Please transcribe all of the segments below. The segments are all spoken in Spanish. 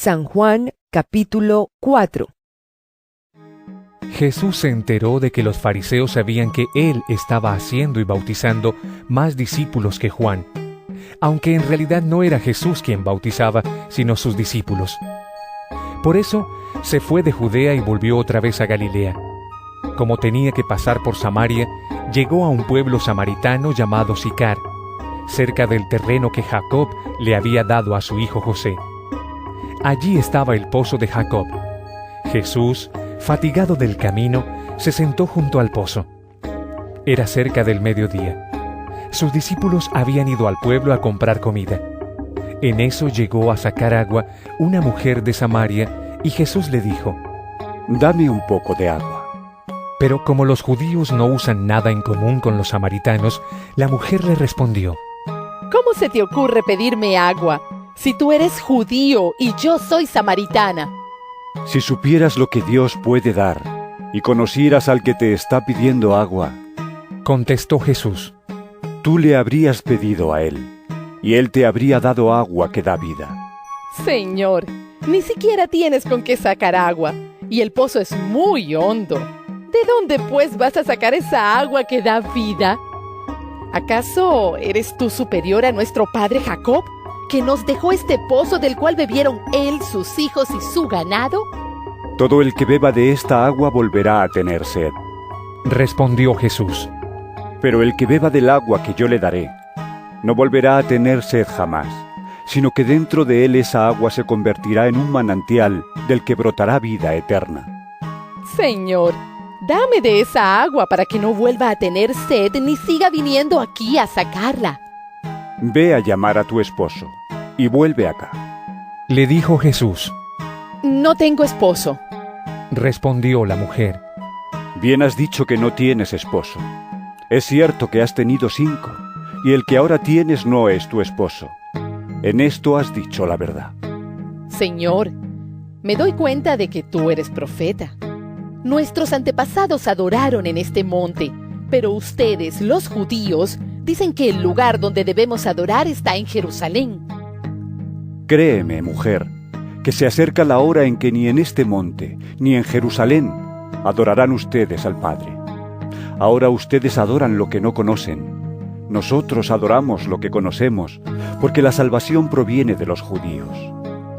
San Juan capítulo 4. Jesús se enteró de que los fariseos sabían que Él estaba haciendo y bautizando más discípulos que Juan, aunque en realidad no era Jesús quien bautizaba, sino sus discípulos. Por eso se fue de Judea y volvió otra vez a Galilea. Como tenía que pasar por Samaria, llegó a un pueblo samaritano llamado Sicar, cerca del terreno que Jacob le había dado a su hijo José. Allí estaba el pozo de Jacob. Jesús, fatigado del camino, se sentó junto al pozo. Era cerca del mediodía. Sus discípulos habían ido al pueblo a comprar comida. En eso llegó a sacar agua una mujer de Samaria, y Jesús le dijo: «Dame un poco de agua». Pero como los judíos no usan nada en común con los samaritanos, la mujer le respondió: ¿Cómo se te ocurre pedirme agua, si tú eres judío y yo soy samaritana? Si supieras lo que Dios puede dar y conocieras al que te está pidiendo agua, contestó Jesús, tú le habrías pedido a él, y él te habría dado agua que da vida. Señor, ni siquiera tienes con qué sacar agua, y el pozo es muy hondo. ¿De dónde pues vas a sacar esa agua que da vida? ¿Acaso eres tú superior a nuestro padre Jacob, que nos dejó este pozo del cual bebieron él, sus hijos y su ganado? Todo el que beba de esta agua volverá a tener sed. Respondió Jesús. Pero el que beba del agua que yo le daré, no volverá a tener sed jamás, sino que dentro de él esa agua se convertirá en un manantial del que brotará vida eterna. Señor, dame de esa agua para que no vuelva a tener sed ni siga viniendo aquí a sacarla. Ve a llamar a tu esposo y vuelve acá. Le dijo Jesús. No tengo esposo. Respondió la mujer. Bien has dicho que no tienes esposo. Es cierto que has tenido 5, y el que ahora tienes no es tu esposo. En esto has dicho la verdad. Señor, me doy cuenta de que tú eres profeta. Nuestros antepasados adoraron en este monte, pero ustedes, los judíos, dicen que el lugar donde debemos adorar está en Jerusalén. Créeme, mujer, que se acerca la hora en que ni en este monte, ni en Jerusalén, adorarán ustedes al Padre. Ahora ustedes adoran lo que no conocen. Nosotros adoramos lo que conocemos, porque la salvación proviene de los judíos.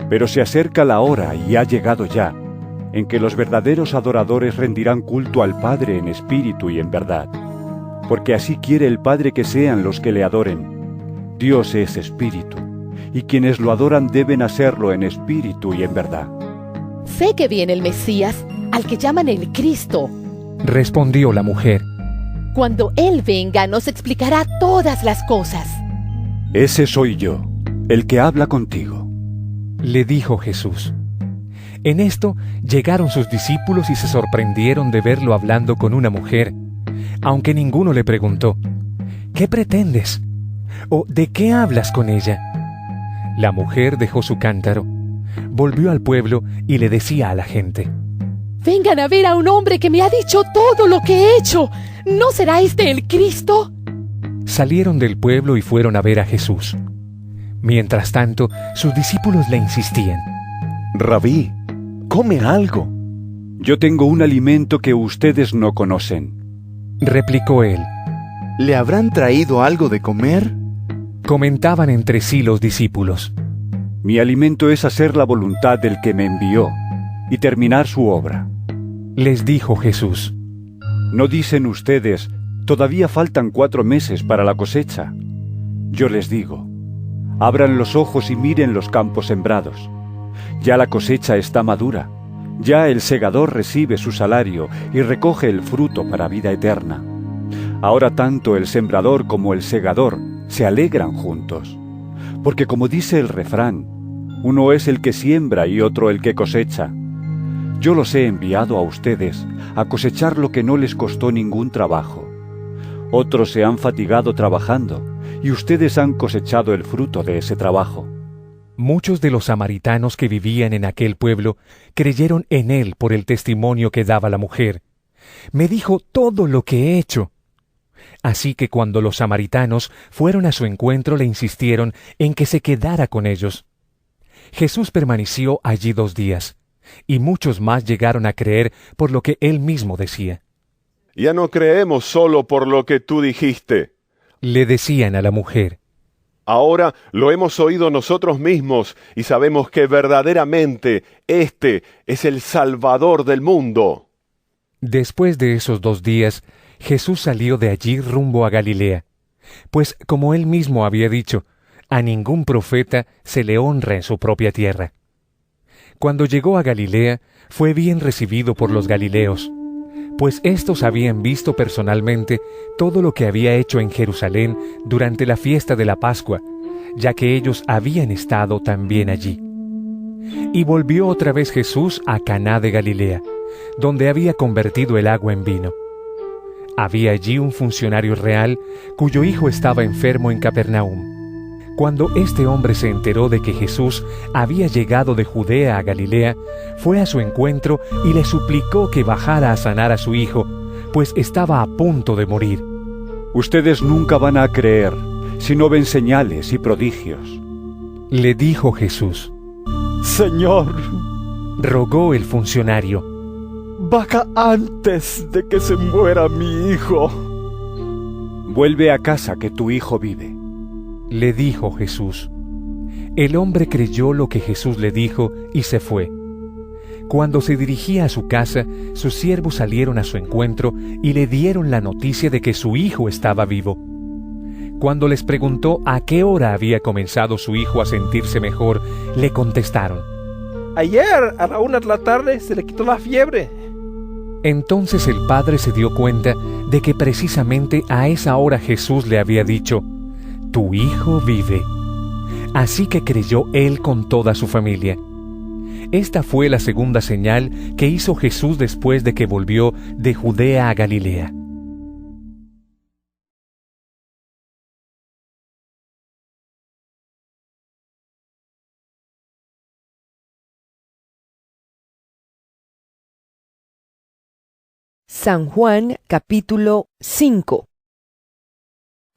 Pero se acerca la hora, y ha llegado ya, en que los verdaderos adoradores rendirán culto al Padre en espíritu y en verdad. Porque así quiere el Padre que sean los que le adoren. Dios es espíritu, y quienes lo adoran deben hacerlo en espíritu y en verdad. Sé que viene el Mesías, al que llaman el Cristo. Respondió la mujer. Cuando Él venga, nos explicará todas las cosas. Ese soy yo, el que habla contigo. Le dijo Jesús. En esto llegaron sus discípulos y se sorprendieron de verlo hablando con una mujer, aunque ninguno le preguntó: ¿qué pretendes? ¿O de qué hablas con ella? La mujer dejó su cántaro, volvió al pueblo y le decía a la gente: Vengan a ver a un hombre que me ha dicho todo lo que he hecho. ¿No será este el Cristo? Salieron del pueblo y fueron a ver a Jesús. Mientras tanto, sus discípulos le insistían: Rabí, come algo. Yo tengo un alimento que ustedes no conocen. Replicó él. ¿Le habrán traído algo de comer? Comentaban entre sí los discípulos. Mi alimento es hacer la voluntad del que me envió y terminar su obra. Les dijo Jesús. ¿No dicen ustedes, todavía faltan 4 meses para la cosecha? Yo les digo, abran los ojos y miren los campos sembrados. Ya la cosecha está madura, ya el segador recibe su salario y recoge el fruto para vida eterna. Ahora tanto el sembrador como el segador se alegran juntos, porque como dice el refrán, uno es el que siembra y otro el que cosecha. Yo los he enviado a ustedes a cosechar lo que no les costó ningún trabajo. Otros se han fatigado trabajando, y ustedes han cosechado el fruto de ese trabajo. Muchos de los samaritanos que vivían en aquel pueblo creyeron en él por el testimonio que daba la mujer. Me dijo todo lo que he hecho. Así que cuando los samaritanos fueron a su encuentro le insistieron en que se quedara con ellos. Jesús permaneció allí 2 días, y muchos más llegaron a creer por lo que él mismo decía. Ya no creemos solo por lo que tú dijiste. Le decían a la mujer. Ahora lo hemos oído nosotros mismos y sabemos que verdaderamente este es el Salvador del mundo. Después de esos 2 días, Jesús salió de allí rumbo a Galilea, pues como él mismo había dicho, a ningún profeta se le honra en su propia tierra. Cuando llegó a Galilea, fue bien recibido por los galileos, pues éstos habían visto personalmente todo lo que había hecho en Jerusalén durante la fiesta de la Pascua, ya que ellos habían estado también allí. Y volvió otra vez Jesús a Caná de Galilea, donde había convertido el agua en vino. Había allí un funcionario real cuyo hijo estaba enfermo en Capernaum. Cuando este hombre se enteró de que Jesús había llegado de Judea a Galilea, fue a su encuentro y le suplicó que bajara a sanar a su hijo, pues estaba a punto de morir. Ustedes nunca van a creer si no ven señales y prodigios. Le dijo Jesús. Señor, Rogó el funcionario. baja antes de que se muera mi hijo. Vuelve a casa que tu hijo vive. Le dijo Jesús. El hombre creyó lo que Jesús le dijo y se fue. Cuando se dirigía a su casa, sus siervos salieron a su encuentro y le dieron la noticia de que su hijo estaba vivo. Cuando les preguntó a qué hora había comenzado su hijo a sentirse mejor, le contestaron. Ayer a la 1 de la tarde se le quitó la fiebre. Entonces el padre se dio cuenta de que precisamente a esa hora Jesús le había dicho, «Tu hijo vive». Así que creyó él con toda su familia. Esta fue la segunda señal que hizo Jesús después de que volvió de Judea a Galilea. San Juan capítulo 5.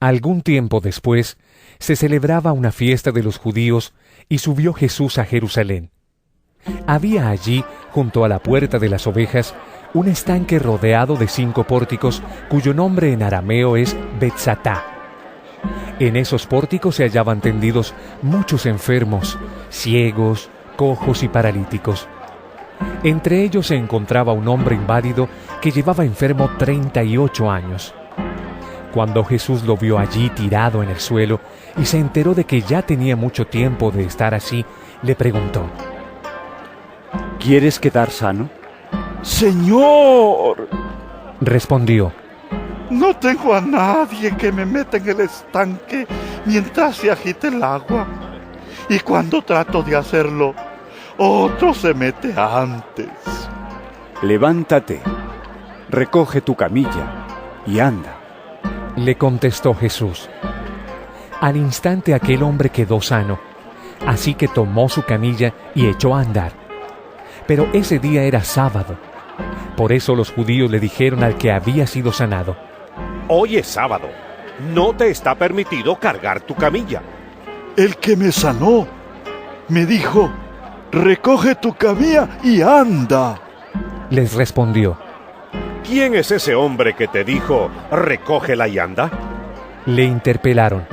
Algún tiempo después, se celebraba una fiesta de los judíos y subió Jesús a Jerusalén. Había allí, junto a la puerta de las ovejas, un estanque rodeado de 5 pórticos, cuyo nombre en arameo es Betzatá. En esos pórticos se hallaban tendidos muchos enfermos, ciegos, cojos y paralíticos. Entre ellos se encontraba un hombre inválido que llevaba enfermo 38 años. Cuando Jesús lo vio allí tirado en el suelo y se enteró de que ya tenía mucho tiempo de estar así, le preguntó, ¿Quieres quedar sano? Señor, respondió, no tengo a nadie que me meta en el estanque mientras se agite el agua. Y cuando trato de hacerlo, otro se mete antes. Levántate, recoge tu camilla y anda. le contestó Jesús. Al instante aquel hombre quedó sano, así que tomó su camilla y echó a andar. Pero ese día era sábado. Por eso los judíos le dijeron al que había sido sanado: Hoy es sábado, no te está permitido cargar tu camilla. El que me sanó me dijo: recoge tu camilla y anda. Les respondió. ¿Quién es ese hombre que te dijo, recógela y anda? Le interpelaron.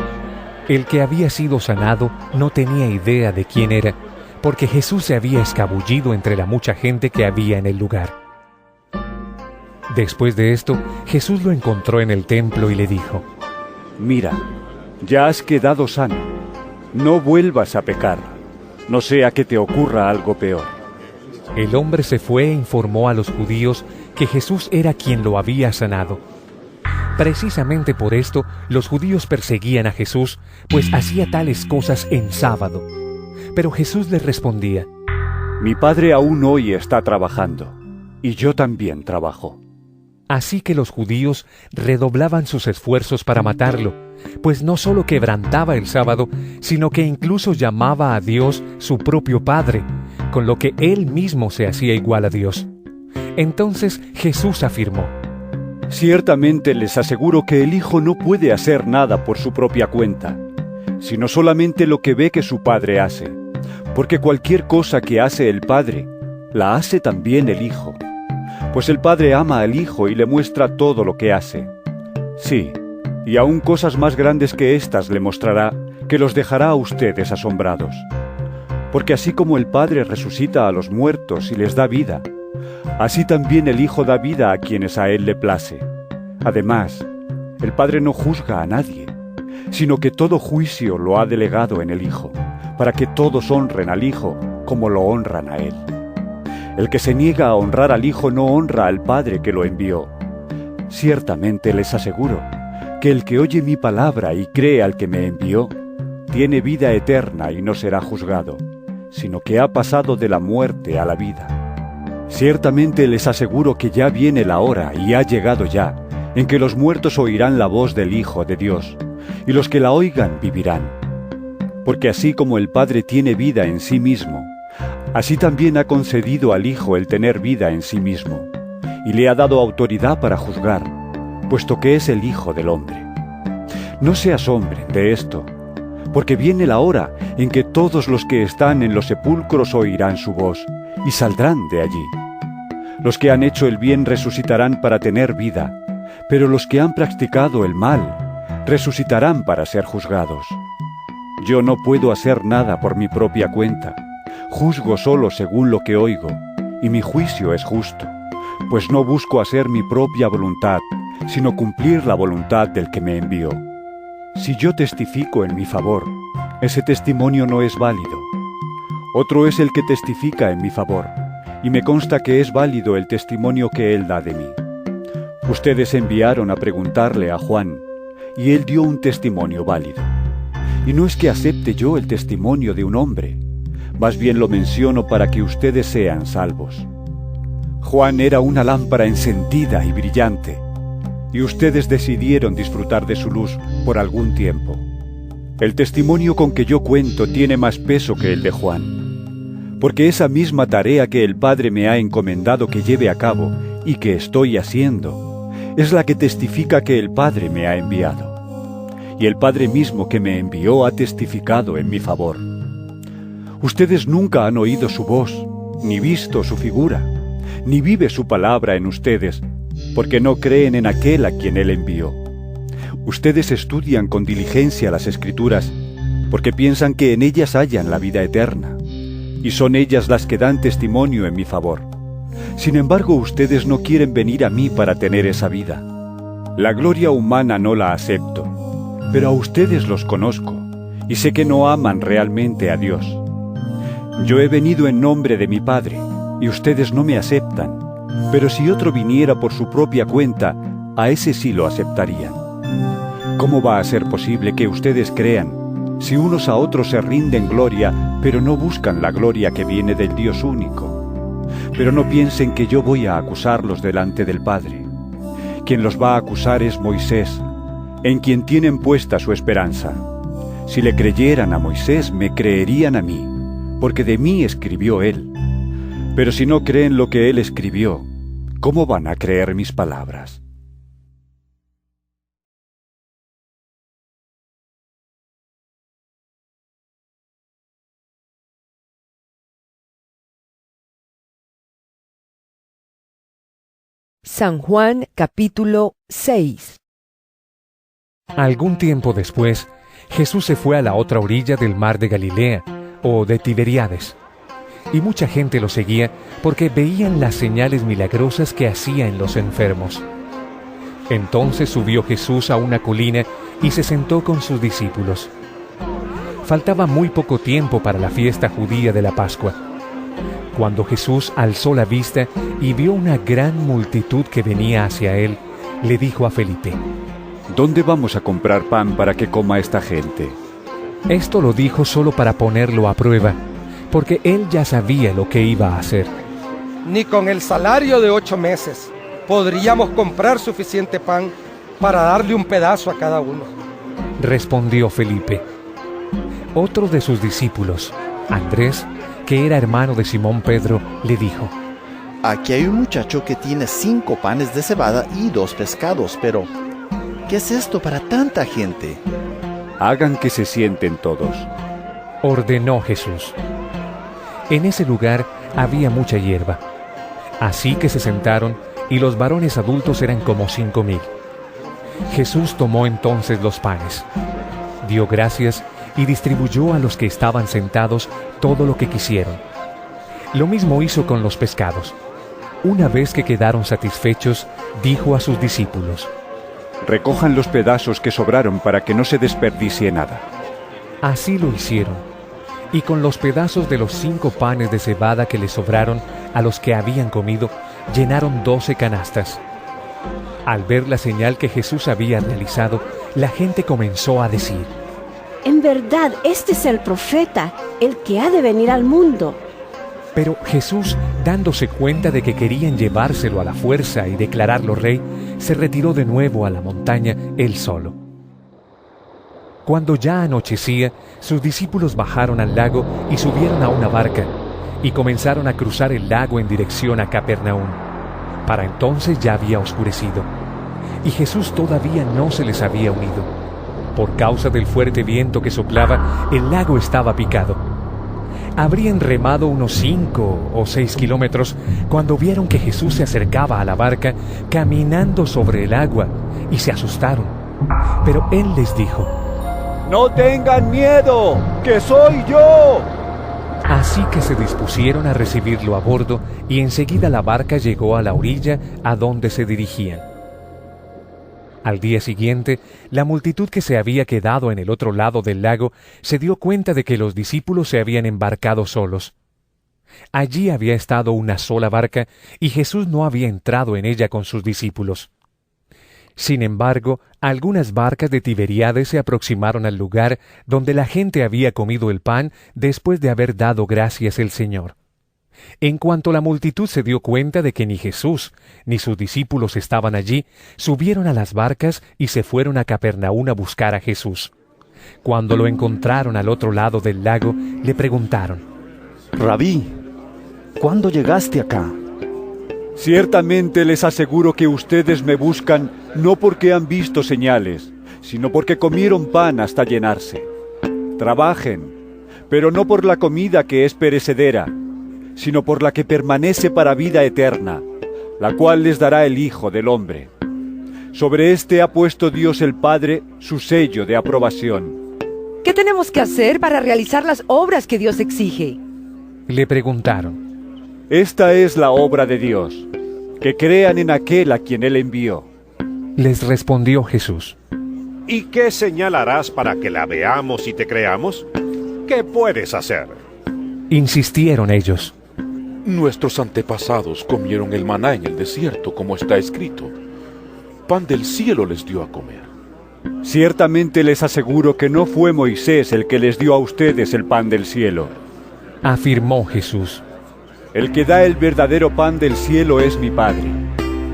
El que había sido sanado no tenía idea de quién era, porque Jesús se había escabullido entre la mucha gente que había en el lugar. Después de esto, Jesús lo encontró en el templo y le dijo: Mira, ya has quedado sano. No vuelvas a pecar, no sea que te ocurra algo peor. El hombre se fue e informó a los judíos que Jesús era quien lo había sanado. Precisamente por esto, los judíos perseguían a Jesús, pues hacía tales cosas en sábado. Pero Jesús les respondía: Mi Padre aún hoy está trabajando, y yo también trabajo. Así que los judíos redoblaban sus esfuerzos para matarlo, pues no solo quebrantaba el sábado, sino que incluso llamaba a Dios su propio Padre, con lo que él mismo se hacía igual a Dios. Entonces Jesús afirmó: Ciertamente les aseguro que el Hijo no puede hacer nada por su propia cuenta, sino solamente lo que ve que su Padre hace. Porque cualquier cosa que hace el Padre, la hace también el Hijo. Pues el Padre ama al Hijo y le muestra todo lo que hace. Sí, y aún cosas más grandes que estas le mostrará, que los dejará a ustedes asombrados. Porque así como el Padre resucita a los muertos y les da vida, así también el Hijo da vida a quienes a Él le place. Además, el Padre no juzga a nadie, sino que todo juicio lo ha delegado en el Hijo, para que todos honren al Hijo como lo honran a Él. El que se niega a honrar al Hijo no honra al Padre que lo envió. Ciertamente les aseguro que el que oye mi palabra y cree al que me envió, tiene vida eterna y no será juzgado, sino que ha pasado de la muerte a la vida. Ciertamente les aseguro que ya viene la hora, y ha llegado ya, en que los muertos oirán la voz del Hijo de Dios, y los que la oigan vivirán. Porque así como el Padre tiene vida en sí mismo, así también ha concedido al Hijo el tener vida en sí mismo, y le ha dado autoridad para juzgar, puesto que es el Hijo del hombre. No se asombren de esto, porque viene la hora en que todos los que están en los sepulcros oirán su voz, y saldrán de allí. Los que han hecho el bien resucitarán para tener vida, pero los que han practicado el mal resucitarán para ser juzgados. Yo no puedo hacer nada por mi propia cuenta, juzgo solo según lo que oigo, y mi juicio es justo, pues no busco hacer mi propia voluntad, sino cumplir la voluntad del que me envió. Si yo testifico en mi favor, ese testimonio no es válido. Otro es el que testifica en mi favor, y me consta que es válido el testimonio que él da de mí. Ustedes enviaron a preguntarle a Juan, y él dio un testimonio válido. Y no es que acepte yo el testimonio de un hombre, más bien lo menciono para que ustedes sean salvos. Juan era una lámpara encendida y brillante, y ustedes decidieron disfrutar de su luz por algún tiempo. El testimonio con que yo cuento tiene más peso que el de Juan, porque esa misma tarea que el Padre me ha encomendado que lleve a cabo y que estoy haciendo, es la que testifica que el Padre me ha enviado. Y el Padre mismo que me envió ha testificado en mi favor. Ustedes nunca han oído su voz, ni visto su figura, ni vive su palabra en ustedes, porque no creen en aquel a quien él envió. Ustedes estudian con diligencia las Escrituras, porque piensan que en ellas hallan la vida eterna, y son ellas las que dan testimonio en mi favor. Sin embargo, ustedes no quieren venir a mí para tener esa vida. La gloria humana no la acepto, pero a ustedes los conozco, y sé que no aman realmente a Dios. Yo he venido en nombre de mi Padre, y ustedes no me aceptan, pero si otro viniera por su propia cuenta, a ese sí lo aceptarían. ¿Cómo va a ser posible que ustedes crean, si unos a otros se rinden gloria, pero no buscan la gloria que viene del Dios único? Pero no piensen que yo voy a acusarlos delante del Padre. Quien los va a acusar es Moisés, en quien tienen puesta su esperanza. Si le creyeran a Moisés, me creerían a mí, porque de mí escribió él. Pero si no creen lo que él escribió, ¿cómo van a creer mis palabras? San Juan capítulo 6. Algún tiempo después, Jesús se fue a la otra orilla del mar de Galilea, o de Tiberíades, y mucha gente lo seguía porque veían las señales milagrosas que hacía en los enfermos. Entonces subió Jesús a una colina y se sentó con sus discípulos. Faltaba muy poco tiempo para la fiesta judía de la Pascua. Cuando Jesús alzó la vista y vio una gran multitud que venía hacia él, le dijo a Felipe: ¿Dónde vamos a comprar pan para que coma esta gente? Esto lo dijo solo para ponerlo a prueba, porque él ya sabía lo que iba a hacer. Ni con el salario de 8 meses podríamos comprar suficiente pan para darle un pedazo a cada uno. Respondió Felipe. Otro de sus discípulos, Andrés, que era hermano de Simón Pedro, le dijo: Aquí hay un muchacho que tiene 5 panes de cebada y 2 pescados, pero ¿qué es esto para tanta gente? Hagan que se sienten todos. ordenó Jesús. En ese lugar había mucha hierba. Así que se sentaron, y los varones adultos eran como 5,000. Jesús tomó entonces los panes, dio gracias y distribuyó a los que estaban sentados todo lo que quisieron. Lo mismo hizo con los pescados. Una vez que quedaron satisfechos, dijo a sus discípulos: recojan los pedazos que sobraron para que no se desperdicie nada. Así lo hicieron, y con los pedazos de los 5 panes de cebada que les sobraron a los que habían comido, llenaron 12 canastas. Al ver la señal que Jesús había realizado, la gente comenzó a decir: en verdad, este es el profeta, el que ha de venir al mundo. Pero Jesús, dándose cuenta de que querían llevárselo a la fuerza y declararlo rey, se retiró de nuevo a la montaña él solo. Cuando ya anochecía, sus discípulos bajaron al lago y subieron a una barca, y comenzaron a cruzar el lago en dirección a Capernaum. Para entonces ya había oscurecido, y Jesús todavía no se les había unido. Por causa del fuerte viento que soplaba, el lago estaba picado. Habrían remado unos 5 o 6 kilómetros cuando vieron que Jesús se acercaba a la barca caminando sobre el agua, y se asustaron. Pero él les dijo: ¡no tengan miedo, que soy yo! Así que se dispusieron a recibirlo a bordo, y enseguida la barca llegó a la orilla a donde se dirigían. Al día siguiente, la multitud que se había quedado en el otro lado del lago se dio cuenta de que los discípulos se habían embarcado solos. Allí había estado una sola barca, y Jesús no había entrado en ella con sus discípulos. Sin embargo, algunas barcas de Tiberíades se aproximaron al lugar donde la gente había comido el pan después de haber dado gracias al Señor. En cuanto la multitud se dio cuenta de que ni Jesús ni sus discípulos estaban allí, subieron a las barcas y se fueron a Capernaum a buscar a Jesús. Cuando lo encontraron al otro lado del lago, le preguntaron: Rabí, ¿cuándo llegaste acá? Ciertamente les aseguro que ustedes me buscan no porque han visto señales, sino porque comieron pan hasta llenarse. Trabajen, pero no por la comida que es perecedera, sino por la que permanece para vida eterna, la cual les dará el Hijo del Hombre. Sobre este ha puesto Dios el Padre su sello de aprobación. ¿Qué tenemos que hacer para realizar las obras que Dios exige? Le preguntaron. Esta es la obra de Dios, que crean en aquel a quien Él envió. Les respondió Jesús: ¿y qué señal harás para que la veamos y te creamos? ¿Qué puedes hacer? Insistieron ellos. Nuestros antepasados comieron el maná en el desierto, como está escrito. Pan del cielo les dio a comer. Ciertamente les aseguro que no fue Moisés el que les dio a ustedes el pan del cielo, afirmó Jesús. El que da el verdadero pan del cielo es mi Padre.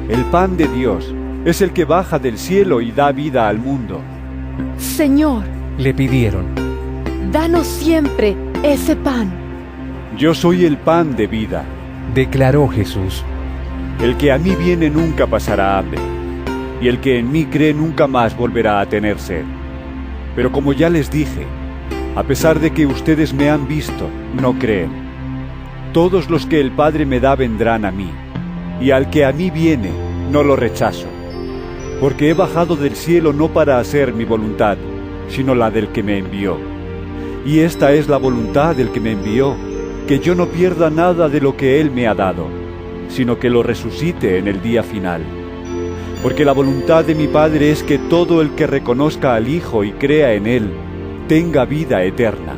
El pan de Dios es el que baja del cielo y da vida al mundo. Señor, le pidieron, danos siempre ese pan. Yo soy el pan de vida, declaró Jesús. El que a mí viene nunca pasará hambre, y el que en mí cree nunca más volverá a tener sed. Pero como ya les dije, a pesar de que ustedes me han visto, no creen. Todos los que el Padre me da vendrán a mí, y al que a mí viene, no lo rechazo. Porque he bajado del cielo no para hacer mi voluntad, sino la del que me envió. Y esta es la voluntad del que me envió, que yo no pierda nada de lo que Él me ha dado, sino que lo resucite en el día final. Porque la voluntad de mi Padre es que todo el que reconozca al Hijo y crea en Él, tenga vida eterna,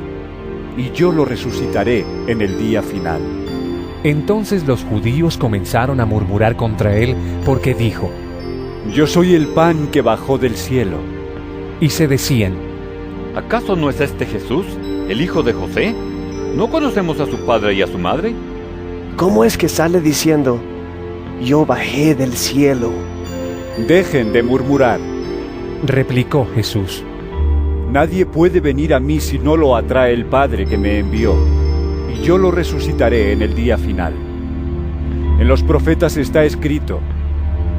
y yo lo resucitaré en el día final. Entonces los judíos comenzaron a murmurar contra él, porque dijo: Yo soy el pan que bajó del cielo. Y se decían: ¿acaso no es este Jesús, el hijo de José? ¿No conocemos a su padre y a su madre? ¿Cómo es que sale diciendo: yo bajé del cielo? Dejen de murmurar, replicó Jesús. Nadie puede venir a mí si no lo atrae el Padre que me envió, y yo lo resucitaré en el día final. En los profetas está escrito: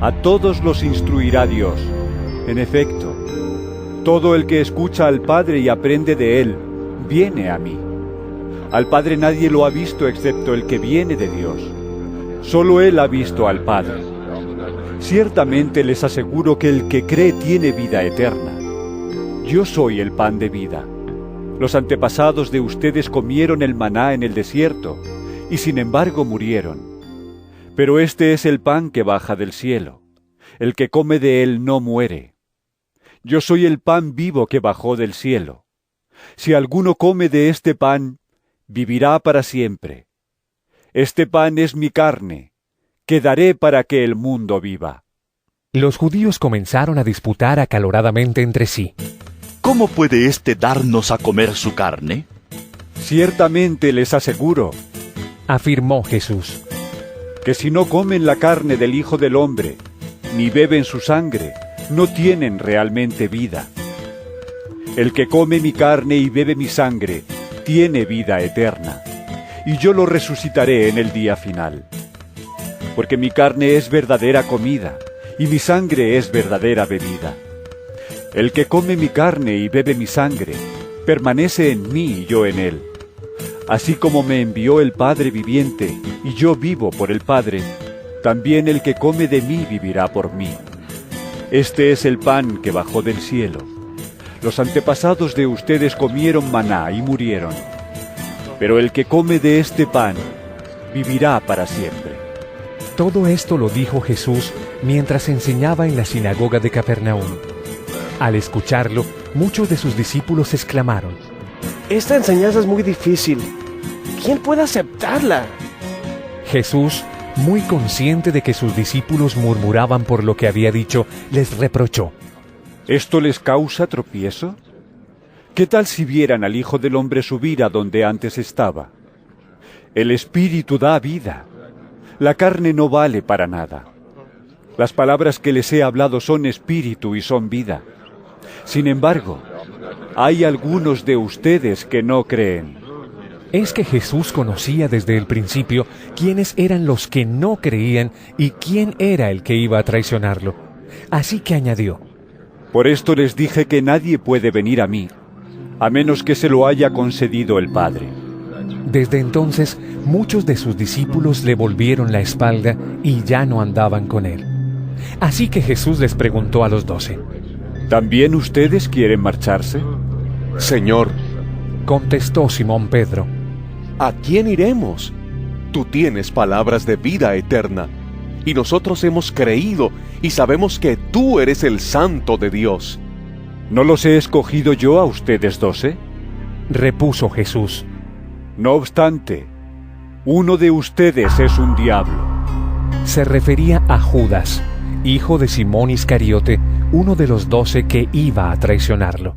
a todos los instruirá Dios. En efecto, todo el que escucha al Padre y aprende de Él, viene a mí. Al Padre nadie lo ha visto excepto el que viene de Dios. Solo Él ha visto al Padre. Ciertamente les aseguro que el que cree tiene vida eterna. Yo soy el pan de vida. Los antepasados de ustedes comieron el maná en el desierto, y sin embargo murieron. Pero este es el pan que baja del cielo. El que come de él no muere. Yo soy el pan vivo que bajó del cielo. Si alguno come de este pan, vivirá para siempre. Este pan es mi carne, que daré para que el mundo viva. Los judíos comenzaron a disputar acaloradamente entre sí. ¿Cómo puede éste darnos a comer su carne? Ciertamente les aseguro, afirmó Jesús, que si no comen la carne del Hijo del Hombre, ni beben su sangre, no tienen realmente vida. El que come mi carne y bebe mi sangre, tiene vida eterna, y yo lo resucitaré en el día final. Porque mi carne es verdadera comida, y mi sangre es verdadera bebida. El que come mi carne y bebe mi sangre, permanece en mí y yo en él. Así como me envió el Padre viviente, y yo vivo por el Padre, también el que come de mí vivirá por mí. Este es el pan que bajó del cielo. Los antepasados de ustedes comieron maná y murieron. Pero el que come de este pan, vivirá para siempre. Todo esto lo dijo Jesús mientras enseñaba en la sinagoga de Capernaum. Al escucharlo, muchos de sus discípulos exclamaron: Esta enseñanza es muy difícil. ¿Quién puede aceptarla? Jesús, muy consciente de que sus discípulos murmuraban por lo que había dicho, les reprochó: ¿Esto les causa tropiezo? ¿Qué tal si vieran al Hijo del Hombre subir a donde antes estaba? El Espíritu da vida. La carne no vale para nada. Las palabras que les he hablado son espíritu y son vida. Sin embargo, hay algunos de ustedes que no creen. Es que Jesús conocía desde el principio quiénes eran los que no creían y quién era el que iba a traicionarlo. Así que añadió: Por esto les dije que nadie puede venir a mí, a menos que se lo haya concedido el Padre. Desde entonces, muchos de sus discípulos le volvieron la espalda y ya no andaban con él. Así que Jesús les preguntó a los 12: ¿También ustedes quieren marcharse? Señor, contestó Simón Pedro, ¿a quién iremos? Tú tienes palabras de vida eterna, y nosotros hemos creído y sabemos que tú eres el Santo de Dios. ¿No los he escogido yo a ustedes 12? Repuso Jesús. No obstante, uno de ustedes es un diablo. Se refería a Judas, hijo de Simón Iscariote, uno de los 12 que iba a traicionarlo.